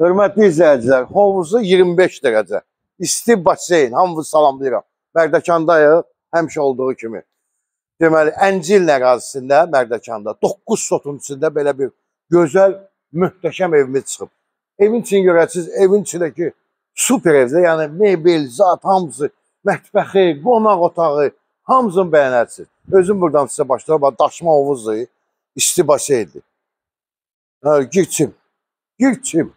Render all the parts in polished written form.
Hörmətli izləyicilər, hovuzu 25 dərəcə. İsti baseyn, hamınızı salamlayıram. Mərdəkandayıq, həmişə olduğu kimi. Deməli, Əncil ərazisində, Mərdəkanda 9 sotun içində belə bir gözəl, möhtəşəm evimiz çıxıb. Evin için görəcəksiniz, evin içindəki super evdə, yəni mebel, zat, hamısı, mətbəxi, qonaq otağı, hamısını bəyənərsiniz. Özüm buradan sizə başlayıb, daşma hovuzdur, isti baseyndir. Girçim.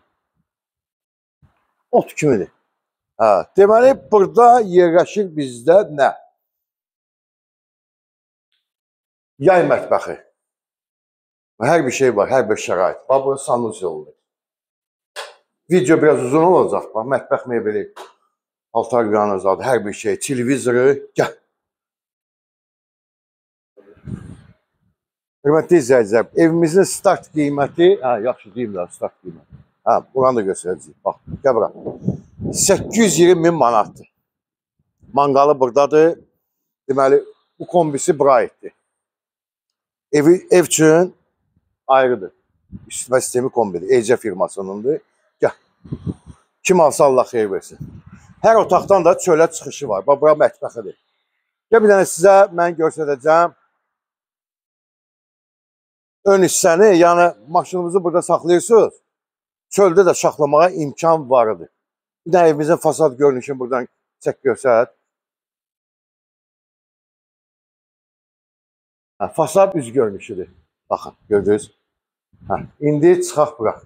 Ot kimidir. Deməli, burada yerləşir bizdə nə? Yay mətbəxi. Hər bir şey var, hər bir şərait. Bax, burası sanuz yoludur. Video biraz uzun olacaq. Bax, mətbəx mebeli, paltar yuyanı zadı, hər bir şey, televizoru. Gəl. Hörmətli izləyicilər, evimizin start qiyməti, yaxşı deyimlər, start qiyməti. Buranı da göstərəcəyik. Bax, gəl bura. 820.000 manatdır. Manqalı buradadır. Deməli, bu kombisi bura aiddir. Ev üçün ayrıdır. İşitmə sistemi kombidir. EC firmasınındır. Gəl. Kim alsa Allah xeyir versin. Hər otaqdan da çölə çıxışı var. Bax, bura mətbəxidir. Gəl bir dənə sizə mən göstərəcəm. Ön hissəni, yəni maşınımızı burada saxlayırsınız. Çöldə də şaxlamağa imkan varıdır. Bir dənə evimizin fasad görünüşünü buradan çək göstər. Fasad üz görünüşüdür. Baxın, gördünüz. İndi çıxaq bura.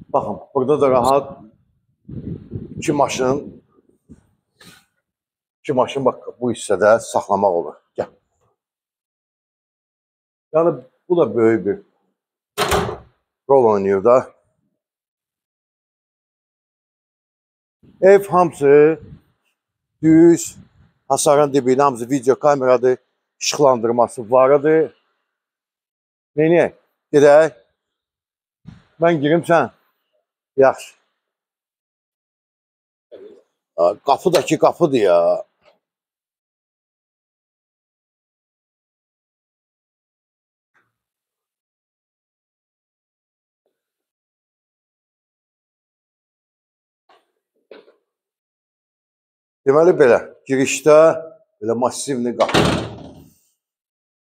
Baxın, burada da rahat iki maşın bax, bu hissədə saxlamaq olur. Gəl. Yəni, bu da böyük bir rol oynayır da. Ev hamısı düz, hasarın dibində hamısı video kameradır, işıqlandırması varıdır. Neyini? Gedək. Mən girim sən. Yaxşı. Qapıdakı qapıdır ya. Deməli belə, girişdə belə massivli qapı.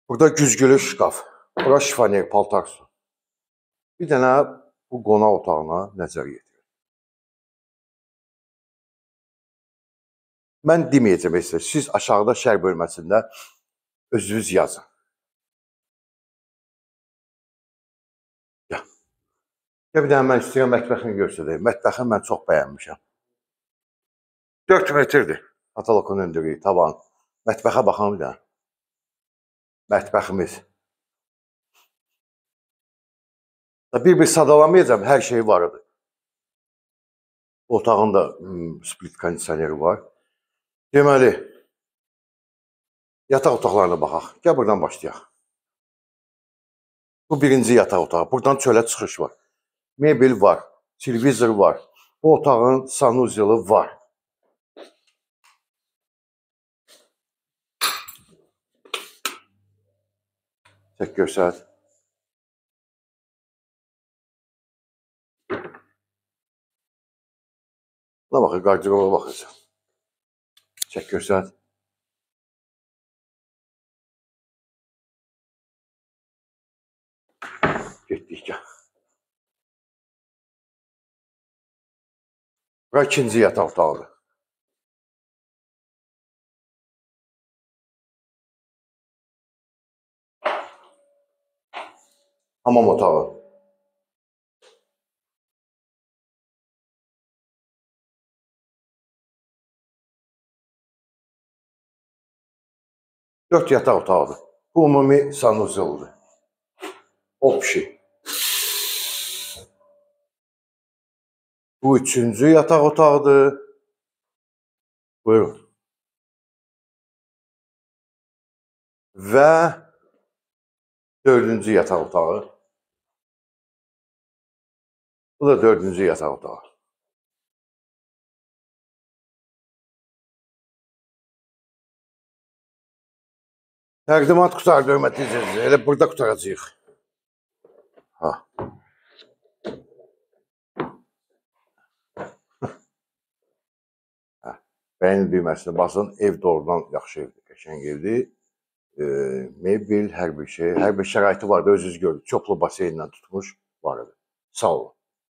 Burada güzgülü şkaf. Bura şifoner, paltar su. Bir dənə bu qonaq otağına nəzər yetirir. Mən deməyəcəm sizə, siz aşağıda şərh bölməsində özünüz yazın. Bir dənə mən istəyirəm mətbəxini göstərəyim. Mətbəxini mən çox bəyənmişəm. 4 metrdir. Katalogun öndürüyü, tavan. Mətbəxə baxalım bir dənə. Mətbəximiz. Bir sadalamayacağım, hər şey varıdır. Otağın da split kondisioneri var. Deməli, yataq otaqlarına baxaq. Gəl buradan başlayaq. Bu birinci yataq otağı. Buradan çölə çıxış var. Mebel var, televizor var. Bu otağın sanuzyolu var. Çək göstər. Buna baxır, qardiroba baxırsan. Çək göstər. Getdik, gəl. Bura ikinci yataq otağıdır. Hamam otağı. Dörd yataq otağıdır. Bu ümumi sanuzyoludur. Opşi. Bu üçüncü yataq otağıdır. Buyurun. Və dördüncü yataq otağı. Bu da dördüncü yataq otağı. Təqdimat qutardı, hörmətli izləyicilər. Elə burada qutaracağıq. Ha. Bəyənin düyməsinə basın. Ev doğrudan yaxşı evdir, qəşəng evdir. Mebel, hər bir şey, hər bir şəraiti var da özünüz görün. Çoxlu baseynlə tutmuş var idi. Sağ olun.